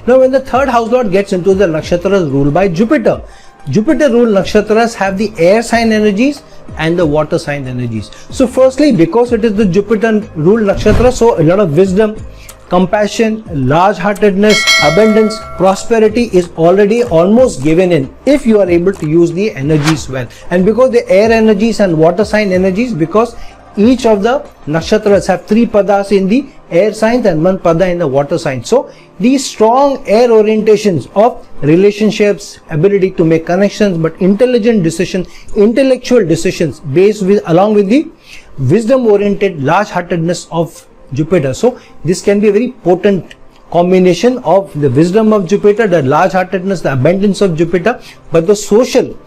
Now when the third house lord gets into the nakshatras ruled by Jupiter, Jupiter ruled nakshatras have the air sign energies and the water sign energies. So firstly, because it is the Jupiter ruled nakshatra, so a lot of wisdom, compassion, large-heartedness, abundance, prosperity is already almost given in if you are able to use the energies well. And because the air energies and water sign energies, because each of the nakshatras have 3 padas in the air signs and 1 pada in the water sign. So these strong air orientations of relationships, ability to make connections, but intelligent decisions, intellectual decisions based with along with the wisdom oriented large-heartedness of Jupiter. So this can be a very potent combination of the wisdom of Jupiter, the large-heartedness, the abundance of Jupiter, but the social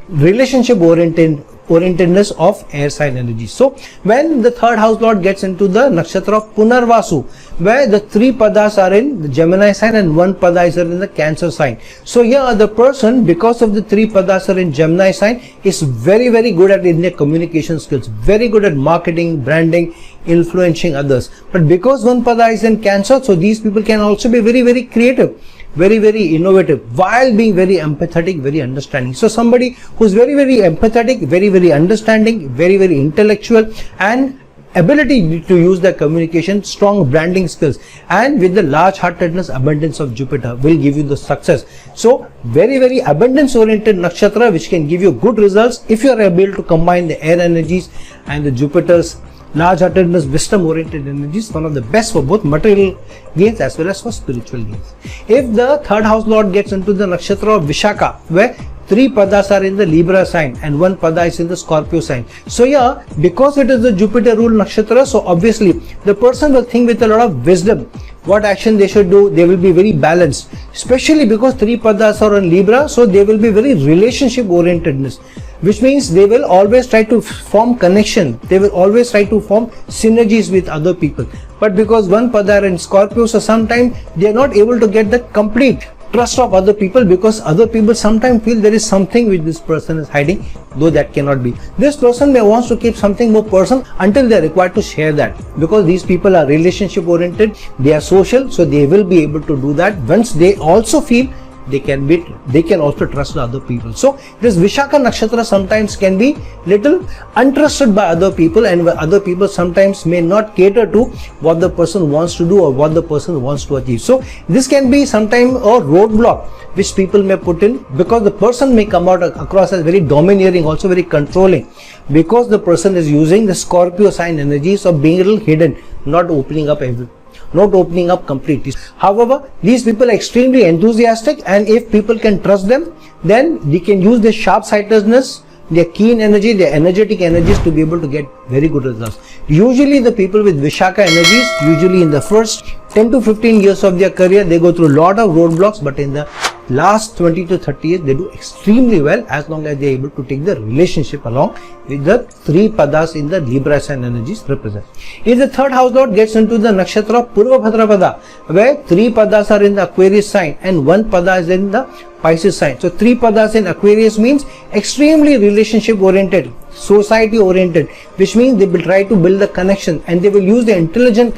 relationship orientedness of air sign energy. So when the third house lord gets into the nakshatra of Punarvasu, where the 3 padas are in the Gemini sign and 1 pada is in the Cancer sign. So here the person, because of the 3 padas are in Gemini sign, is very good at in their communication skills, very good at marketing, branding, influencing others. But because 1 pada is in Cancer, so these people can also be very creative, very innovative, while being very empathetic, very understanding. So somebody who's very empathetic, very understanding, very intellectual, and ability to use their communication, strong branding skills, and with the large-heartedness, abundance of Jupiter will give you the success. So very abundance oriented nakshatra, which can give you good results if you are able to combine the air energies and the Jupiter's large-heartedness, wisdom-oriented energies, one of the best for both material gains as well as for spiritual gains. If the third house lord gets into the nakshatra of Vishaka, where 3 padas are in the Libra sign and 1 pada is in the Scorpio sign. So yeah, because it is the Jupiter ruled nakshatra, so obviously the person will think with a lot of wisdom what action they should do. They will be very balanced, especially because 3 padas are in Libra, so they will be very relationship orientedness, which means they will always try to form connection, they will always try to form synergies with other people. But because 1 pada are in Scorpio, so sometimes they are not able to get the complete trust of other people, because other people sometimes feel there is something which this person is hiding, though that cannot be. This person may want to keep something more personal until they are required to share that, because these people are relationship oriented, they are social, so they will be able to do that once they also feel they can also trust other people. So this Vishaka nakshatra sometimes can be little untrusted by other people, and other people sometimes may not cater to what the person wants to do or what the person wants to achieve. So this can be sometimes a roadblock which people may put in, because the person may come out across as very domineering, also very controlling, because the person is using the Scorpio sign energies of being a little hidden, not opening up completely. However, these people are extremely enthusiastic, and if people can trust them, then they can use their sharp-sightedness, their keen energy, their energetic energies to be able to get very good results. Usually the people with Vishaka energies, usually in the first 10 to 15 years of their career, they go through a lot of roadblocks, but in the last 20 to 30 years, they do extremely well, as long as they are able to take the relationship along with the 3 padas in the Libra sign energies represent. If the third house lord gets into the nakshatra of Purva Bhadrapada, where 3 padas are in the Aquarius sign and 1 pada is in the Pisces sign. So 3 padas in Aquarius means extremely relationship oriented, society oriented, which means they will try to build a connection, and they will use their intellectual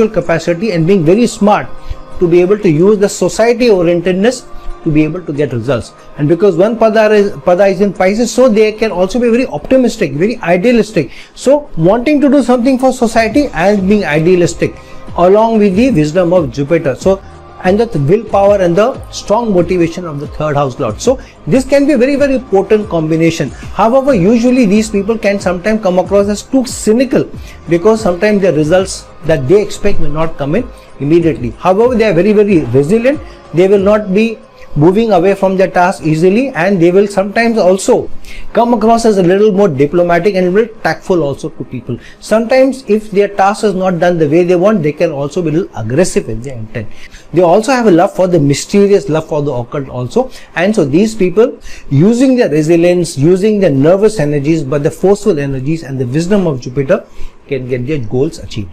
capacity and being very smart to be able to use the society orientedness to be able to get results. And because 1 pada is in Pisces, so they can also be very optimistic, very idealistic, so wanting to do something for society and being idealistic, along with the wisdom of Jupiter, so and the willpower and the strong motivation of the third house lord. So this can be a very potent combination. However, usually these people can sometimes come across as too cynical, because sometimes the results that they expect may not come in immediately. However, they are very resilient, they will not be moving away from their task easily, and they will sometimes also come across as a little more diplomatic and a little tactful also to people. Sometimes if their task is not done the way they want, they can also be a little aggressive in their intent. They also have a love for the mysterious, love for the occult also, and so these people, using their resilience, using their nervous energies, but the forceful energies and the wisdom of Jupiter, can get their goals achieved.